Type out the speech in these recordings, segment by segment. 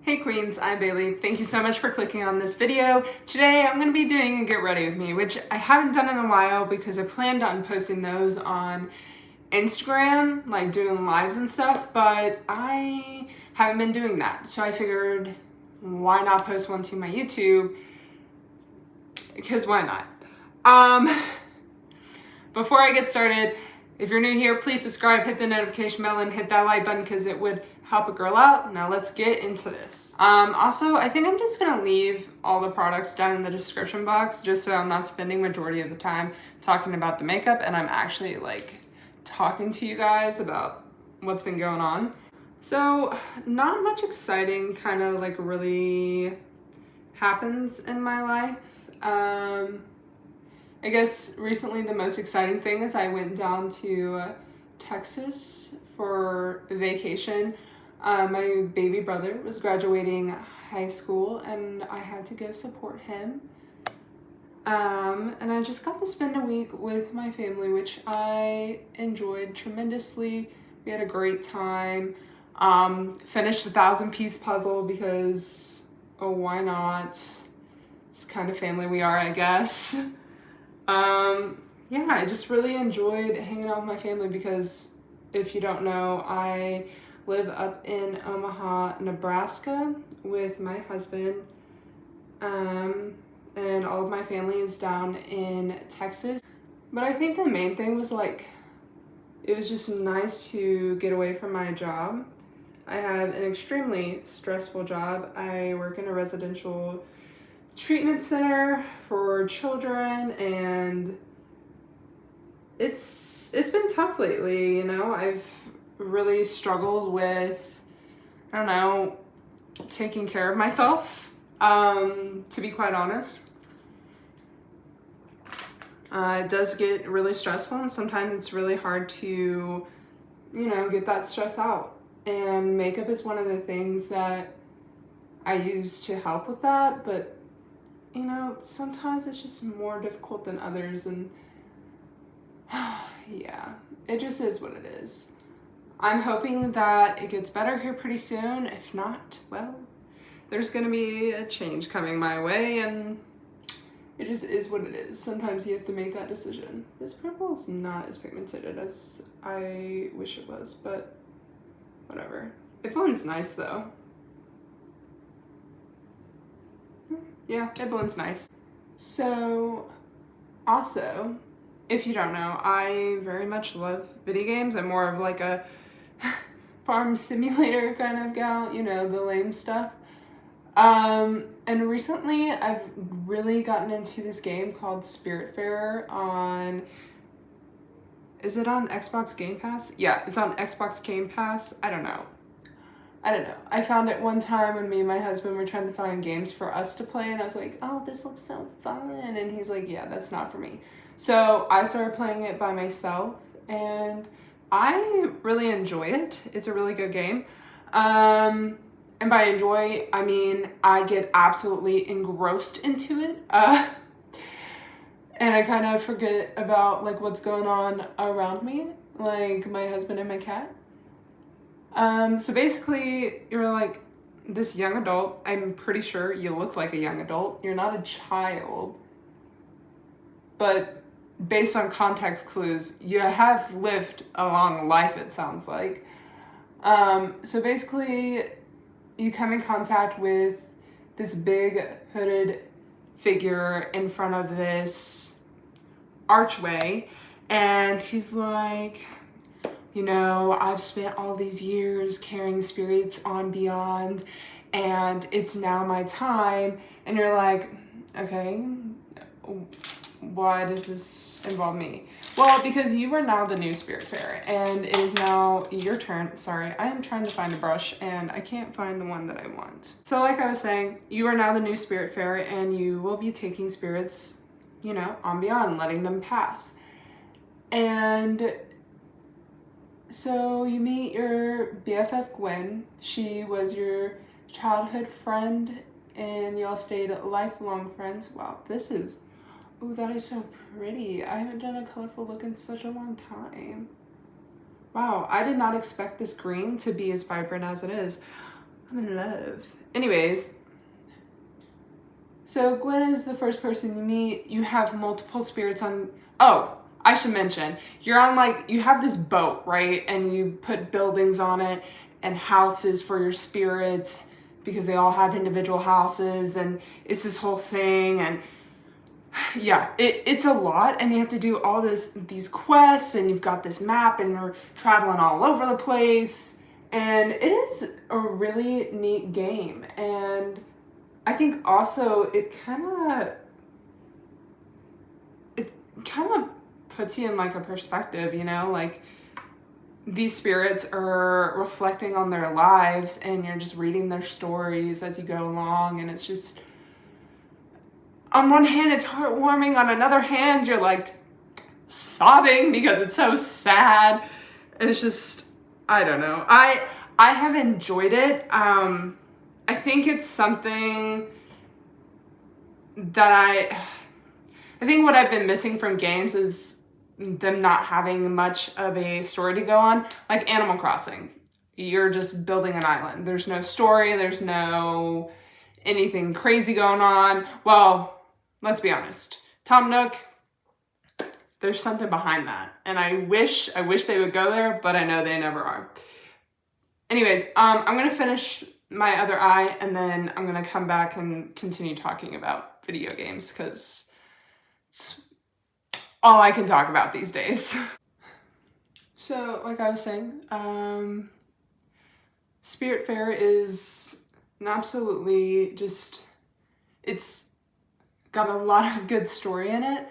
Hey Queens, I'm Bailey. Thank you so much for clicking on this video. Today I'm going to be doing a get ready with me, which I haven't done in a while because I planned on posting those on Instagram, like doing lives and stuff, but I haven't been doing that. So I figured, why not post one to my YouTube? Because why not? Before I get started, if you're new here, please subscribe, hit the notification bell, and hit that like button because it would help a girl out. Now let's get into this. Also, I think I'm just gonna leave all the products down in the description box just so I'm not spending majority of the time talking about the makeup and I'm actually like talking to you guys about what's been going on. So not much exciting kind of like really happens in my life. I guess recently the most exciting thing is I went down to Texas for vacation. My baby brother was graduating high school and I had to go support him. And I just got to spend a week with my family, which I enjoyed tremendously. We had a great time. Finished a 1,000-piece puzzle because, oh, why not? It's the kind of family we are, I guess. Yeah, I just really enjoyed hanging out with my family because if you don't know, I live up in Omaha, Nebraska with my husband, and all of my family is down in Texas. But I think the main thing was like, it was just nice to get away from my job. I have an extremely stressful job. I work in a residential treatment center for children and it's been tough lately, you know. I've really struggled with, I don't know, taking care of myself, to be quite honest. It does get really stressful and sometimes it's really hard to, you know, get that stress out. And makeup is one of the things that I use to help with that, but you know, sometimes it's just more difficult than others and yeah, it just is what it is. I'm hoping that it gets better here pretty soon. If not, well, there's gonna be a change coming my way and it just is what it is. Sometimes you have to make that decision. This purple is not as pigmented as I wish it was, but whatever. It blends nice though. Yeah, it blends nice. So, also, if you don't know, I very much love video games. I'm more of like a farm simulator kind of gal, you know, the lame stuff. And recently I've really gotten into this game called Spiritfarer on, is it on Xbox Game Pass? Yeah, it's on Xbox Game Pass. I don't know. I found it one time when me and my husband were trying to find games for us to play and I was like, oh, this looks so fun. And he's like, yeah, that's not for me. So I started playing it by myself and I really enjoy it. It's a really good game. And by enjoy, I mean, I get absolutely engrossed into it. And I kind of forget about like what's going on around me, like my husband and my cat. So basically you're like this young adult. I'm pretty sure you look like a young adult. You're not a child, but based on context clues, you have lived a long life, it sounds like. So basically you come in contact with this big hooded figure in front of this archway and he's like, you know, I've spent all these years carrying spirits on beyond and it's now my time. And you're like, okay, why does this involve me? Well, because you are now the new Spiritfarer and it is now your turn. Sorry, I am trying to find a brush and I can't find the one that I want. So like I was saying, you are now the new Spiritfarer and you will be taking spirits, you know, on beyond, letting them pass. And so you meet your BFF Gwen. She was your childhood friend and y'all stayed lifelong friends. Wow, this is, oh, that is so pretty. I haven't done a colorful look in such a long time. Wow, I did not expect this green to be as vibrant as it is. I'm in love. Anyways, so Gwen is the first person you meet. You have multiple spirits on. Oh, I should mention, you're on like, you have this boat, right? And you put buildings on it and houses for your spirits because they all have individual houses, and it's this whole thing. And yeah, it's a lot, and you have to do all these quests, and you've got this map, and you're traveling all over the place, and it is a really neat game. And I think also it kind of puts you in like a perspective, you know, like these spirits are reflecting on their lives, and you're just reading their stories as you go along, and it's just, on one hand it's heartwarming, on another hand you're like sobbing because it's so sad. And it's just, I don't know, I have enjoyed it. I think it's something that I think what I've been missing from games is them not having much of a story to go on. Like Animal Crossing, you're just building an island. There's no story, there's no anything crazy going on. Well, let's be honest, Tom Nook, there's something behind that. And I wish they would go there, but I know they never are. Anyways, I'm gonna finish my other eye, and then I'm gonna come back and continue talking about video games, because it's all I can talk about these days. So, like I was saying, Spirit Fair is an absolutely just, it's got a lot of good story in it,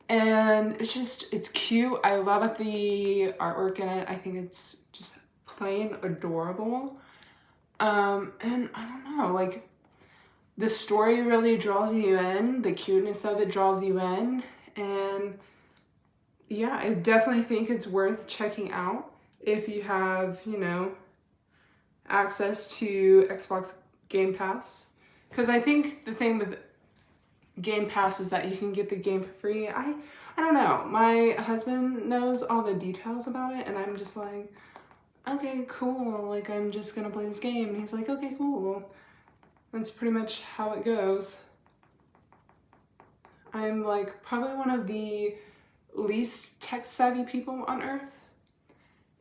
and it's cute. I love the artwork in it. I think it's just plain adorable. And I don't know, like, the story really draws you in, the cuteness of it draws you in, and yeah, I definitely think it's worth checking out if you have, you know, access to Xbox Game Pass. Because I think the thing with Game Pass is that you can get the game for free. I don't know, my husband knows all the details about it, and I'm just like, okay, cool, like, I'm just gonna play this game. And he's like, okay, cool. That's pretty much how it goes. I'm like probably one of the least tech-savvy people on earth,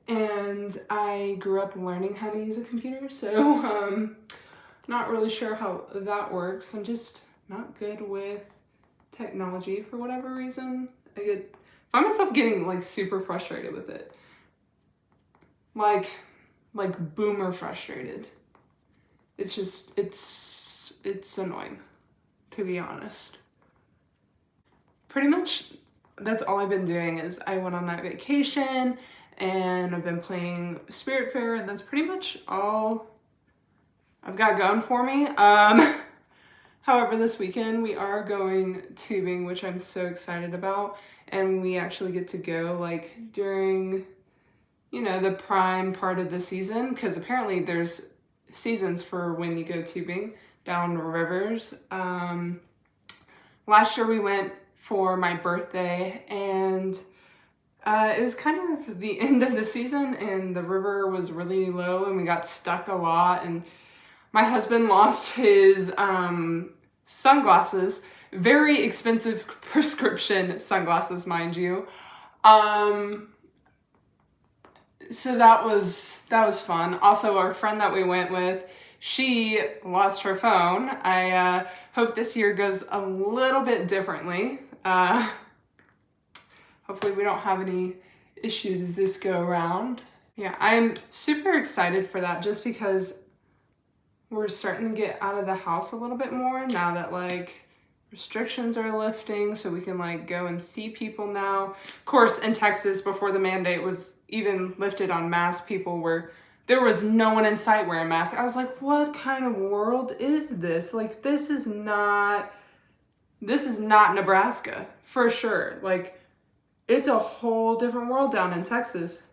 and I grew up learning how to use a computer, so not really sure how that works. I'm just not good with technology for whatever reason. I find myself getting like super frustrated with it. Like boomer frustrated. It's just, it's annoying, to be honest. Pretty much that's all I've been doing is I went on that vacation, and I've been playing Spirit Fair, and that's pretty much all I've got going for me. However, this weekend we are going tubing, which I'm so excited about, and we actually get to go like during, you know, the prime part of the season, because apparently there's seasons for when you go tubing down rivers. Last year we went for my birthday, and it was kind of the end of the season, and the river was really low, and we got stuck a lot, and my husband lost his sunglasses, very expensive prescription sunglasses, mind you. So that was fun. Also, our friend that we went with, she lost her phone. I hope this year goes a little bit differently. Hopefully we don't have any issues as this go around. Yeah, I'm super excited for that, just because we're starting to get out of the house a little bit more now that like restrictions are lifting, so we can like go and see people now. Of course, in Texas, before the mandate was even lifted on masks, there was no one in sight wearing masks. I was like, what kind of world is this? Like, this is not Nebraska, for sure. Like, it's a whole different world down in Texas.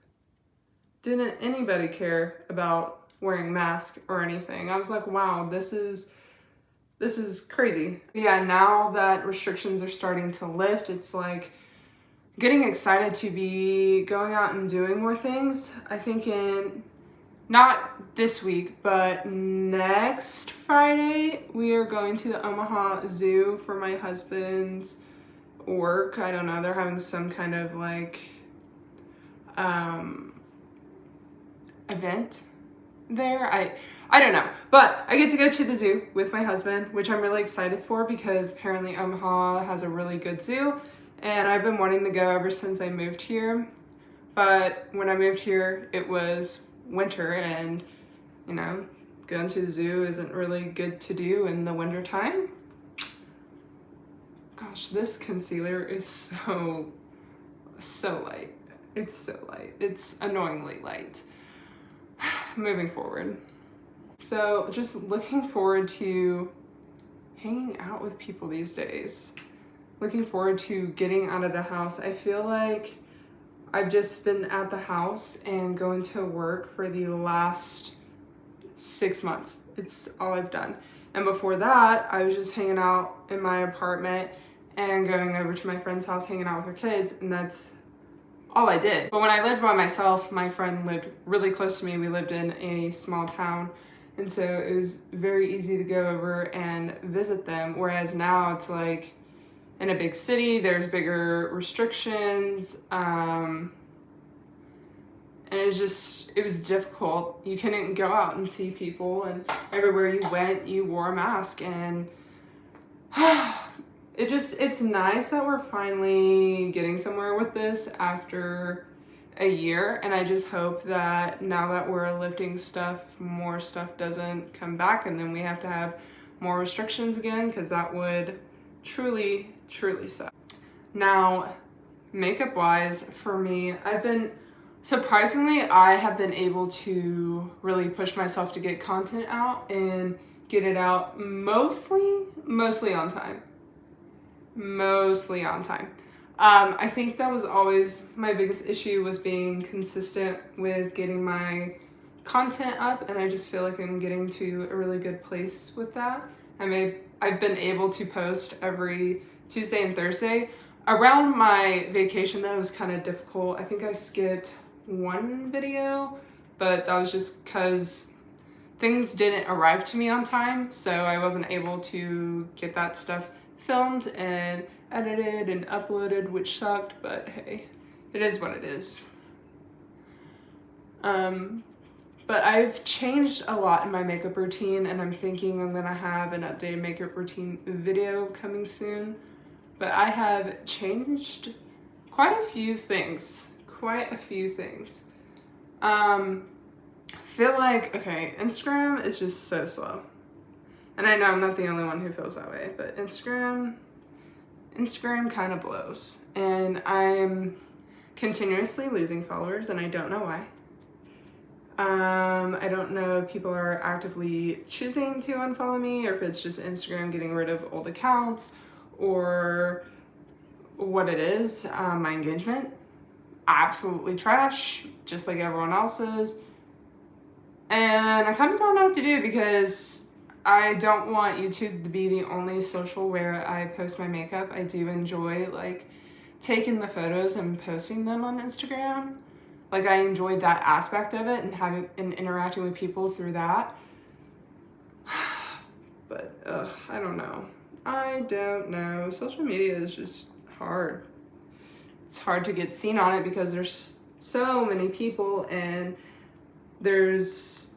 Didn't anybody care about wearing masks or anything. I was like, wow, this is crazy. Yeah, now that restrictions are starting to lift, it's like getting excited to be going out and doing more things. I think in not this week, but next Friday, we are going to the Omaha Zoo for my husband's work. I don't know, they're having some kind of like event there. I don't know, but I get to go to the zoo with my husband, which I'm really excited for because apparently Omaha has a really good zoo and I've been wanting to go ever since I moved here. But when I moved here, it was winter and, you know, going to the zoo isn't really good to do in the winter time. Gosh, this concealer is so light. It's so light. It's annoyingly light. Moving forward. So just looking forward to hanging out with people these days. Looking forward to getting out of the house. I feel like I've just been at the house and going to work for the last 6 months. It's all I've done. And before that, I was just hanging out in my apartment and going over to my friend's house, hanging out with her kids, and that's all I did. But when I lived by myself, my friend lived really close to me. We lived in a small town, and so it was very easy to go over and visit them. Whereas now it's like in a big city, there's bigger restrictions, and it was difficult. You couldn't go out and see people, and everywhere you went, you wore a mask, and it's nice that we're finally getting somewhere with this after a year, and I just hope that now that we're lifting stuff, more stuff doesn't come back and then we have to have more restrictions again, because that would truly suck. Now, makeup wise for me, surprisingly, I have been able to really push myself to get content out and get it out mostly on time. Mostly on time. I think that was always my biggest issue, was being consistent with getting my content up, and I just feel like I'm getting to a really good place with that. I've been able to post every Tuesday and Thursday. Around my vacation though, it was kind of difficult. I think I skipped one video, but that was just because things didn't arrive to me on time, so I wasn't able to get that stuff filmed and edited and uploaded, which sucked, but hey, it is what it is. But I've changed a lot in my makeup routine, and I'm thinking I'm gonna have an updated makeup routine video coming soon. But I have changed quite a few things. Feel like, okay, Instagram is just so slow. And I know I'm not the only one who feels that way, but Instagram kind of blows. And I'm continuously losing followers, and I don't know why. I don't know if people are actively choosing to unfollow me, or if it's just Instagram getting rid of old accounts, or what it is. My engagement, absolutely trash, just like everyone else's. And I kind of don't know what to do, because I don't want YouTube to be the only social where I post my makeup. I do enjoy like taking the photos and posting them on Instagram. Like, I enjoyed that aspect of it and having and interacting with people through that. But I don't know. Social media is just hard. It's hard to get seen on it because there's so many people, and there's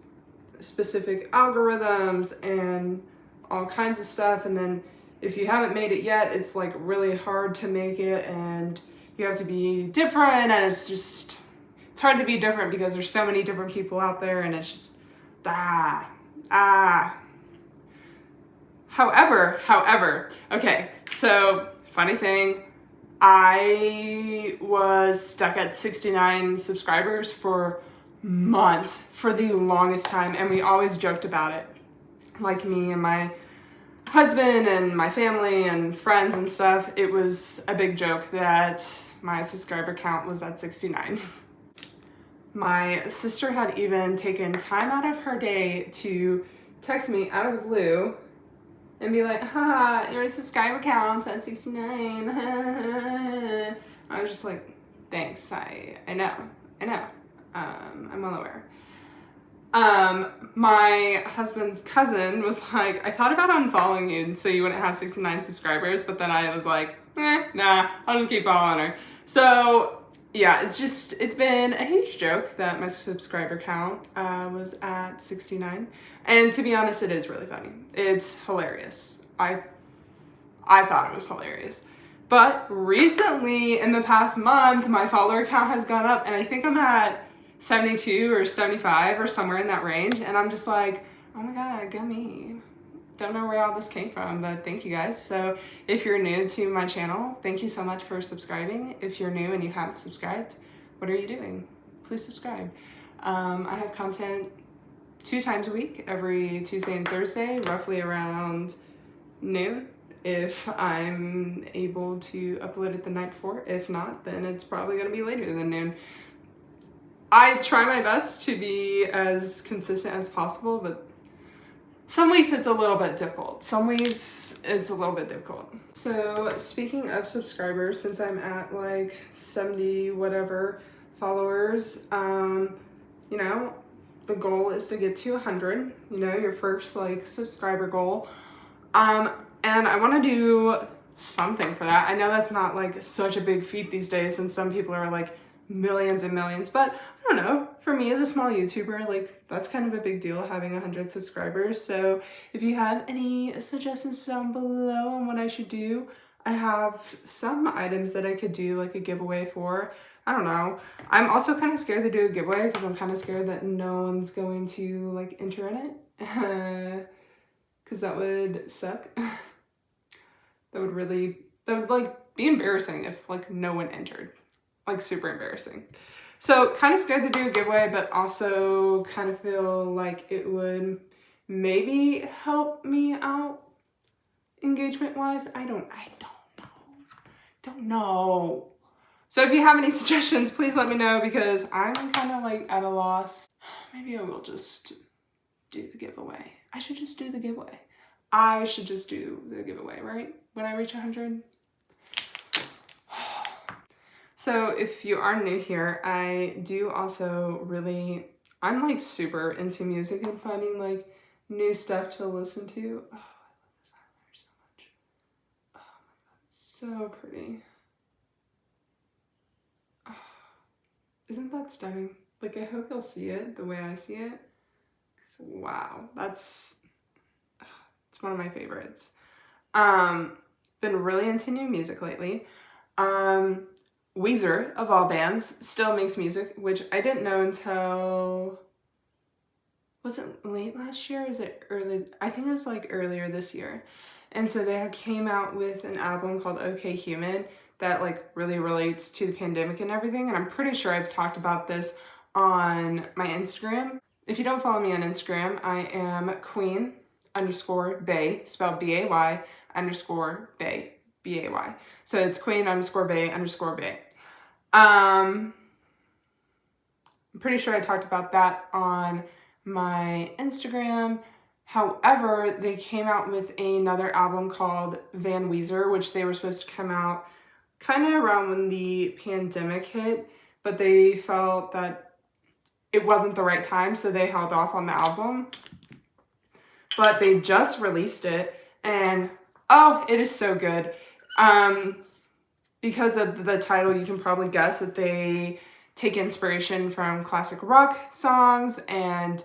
specific algorithms and all kinds of stuff. And then if you haven't made it yet, it's like really hard to make it, and you have to be different, and it's hard to be different because there's so many different people out there, and it's just However, okay, so funny thing, I was stuck at 69 subscribers for months, for the longest time, and we always joked about it. Like, me and my husband and my family and friends and stuff, it was a big joke that my subscriber count was at 69. My sister had even taken time out of her day to text me out of the blue and be like, "Ha, your subscriber count's at 69. I was just like, thanks, I know. I'm well aware. My husband's cousin was like, I thought about unfollowing you so you wouldn't have 69 subscribers, but then I was like, nah, I'll just keep following her. So yeah, it's been a huge joke that my subscriber count was at 69. And to be honest, it is really funny. It's hilarious. I thought it was hilarious. But recently, in the past month, my follower count has gone up, and I think I'm at 72 or 75 or somewhere in that range. And I'm just like, oh my God, go me. Don't know where all this came from, but thank you guys. So if you're new to my channel, thank you so much for subscribing. If you're new and you haven't subscribed, what are you doing? Please subscribe. I have content 2 times a week, every Tuesday and Thursday, roughly around noon. If I'm able to upload it the night before. If not, then it's probably gonna be later than noon. I try my best to be as consistent as possible, but some weeks it's a little bit difficult. Some weeks it's a little bit difficult. So speaking of subscribers, since I'm at like 70 whatever followers, you know, the goal is to get to 100, you know, your first like subscriber goal. And I want to do something for that. I know that's not like such a big feat these days, and some people are like millions and millions, but I don't know. For me as a small YouTuber, like that's kind of a big deal having 100 subscribers. So if you have any suggestions down below on what I should do, I have some items that I could do like a giveaway for. I don't know. I'm also kind of scared to do a giveaway because I'm kind of scared that no one's going to like enter in it. Because that would suck. That would like be embarrassing if like no one entered. Like super embarrassing. So kind of scared to do a giveaway, but also kind of feel like it would maybe help me out engagement wise. I don't know. So if you have any suggestions, please let me know because I'm kind of like at a loss. Maybe I will just do the giveaway. I should just do the giveaway. I should just do the giveaway, right? When I reach 100. So if you are new here, I do also I'm like super into music and finding like new stuff to listen to. Oh, I love this eyeliner so much. Oh my God, it's so pretty. Oh, isn't that stunning? Like I hope you'll see it the way I see it. Wow, it's one of my favorites. Been really into new music lately. Weezer, of all bands, still makes music, which I didn't know until, was it late last year? Is it early? I think it was like earlier this year. And so they came out with an album called OK Human that like really relates to the pandemic and everything. And I'm pretty sure I've talked about this on my Instagram. If you don't follow me on Instagram, I am queen_bay, spelled B-A-Y, _bay, B-A-Y. So it's queen_bay_bay. I'm pretty sure I talked about that on my Instagram. However, they came out with another album called Van Weezer, which they were supposed to come out kind of around when the pandemic hit, but they felt that it wasn't the right time, so they held off on the album. But they just released it, and oh, it is so good. Because of the title, you can probably guess that they take inspiration from classic rock songs, and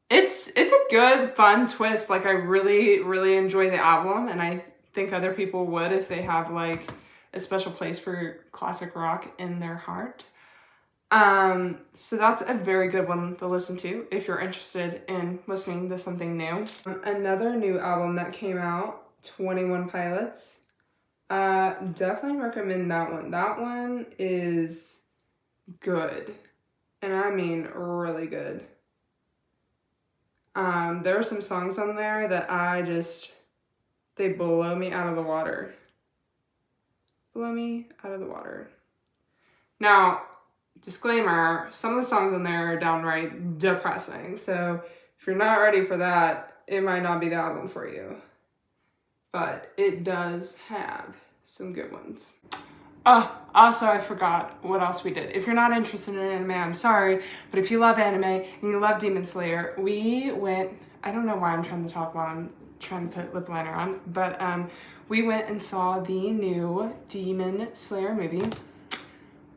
it's a good, fun twist. Like I really enjoy the album, and I think other people would if they have like a special place for classic rock in their heart. So that's a very good one to listen to if you're interested in listening to something new. Another new album that came out, 21 Pilots. Definitely recommend that one. That one is good. And I mean really good. There are some songs on there that they blow me out of the water. Blow me out of the water. Now, disclaimer, some of the songs on there are downright depressing. So if you're not ready for that, it might not be the album for you. But it does have some good ones. Also, I forgot what else we did. If you're not interested in anime, I'm sorry, but if you love anime and you love Demon Slayer, we went, I don't know why I'm trying to talk while I'm trying to put lip liner on, but we went and saw the new Demon Slayer movie.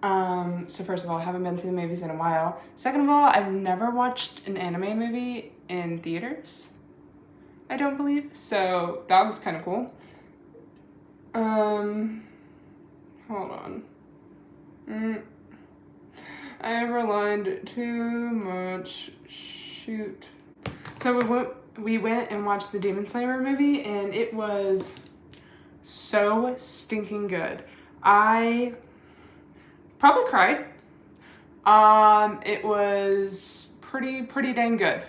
So first of all, I haven't been to the movies in a while. Second of all, I've never watched an anime movie in theaters, I don't believe, so that was kind of cool. Hold on. I have relied too much. Shoot. So we went and watched the Demon Slayer movie, and it was so stinking good. I probably cried. It was pretty dang good.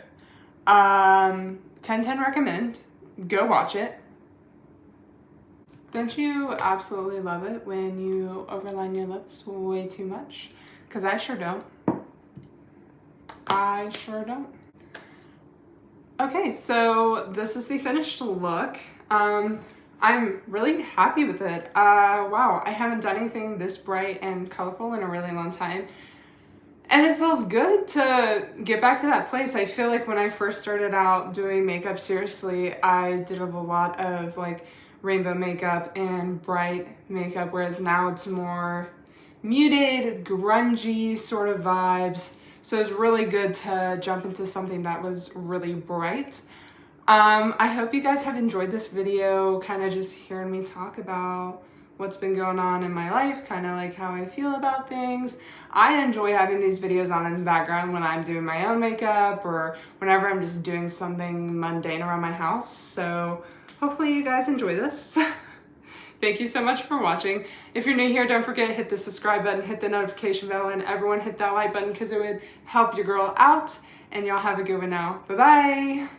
10/10 recommend. Go watch it. Don't you absolutely love it when you overline your lips way too much? Because I sure don't. I sure don't. Okay, so this is the finished look. I'm really happy with it. Wow, I haven't done anything this bright and colorful in a really long time. And it feels good to get back to that place. I feel like when I first started out doing makeup seriously, I did a lot of like rainbow makeup and bright makeup, whereas now it's more muted, grungy sort of vibes. So it's really good to jump into something that was really bright. I hope you guys have enjoyed this video, kind of just hearing me talk about what's been going on in my life, kind of like how I feel about things. I enjoy having these videos on in the background when I'm doing my own makeup or whenever I'm just doing something mundane around my house. So hopefully you guys enjoy this. Thank you so much for watching. If you're new here, don't forget to hit the subscribe button, hit the notification bell, and everyone hit that like button because it would help your girl out. And y'all have a good one now. Bye-bye.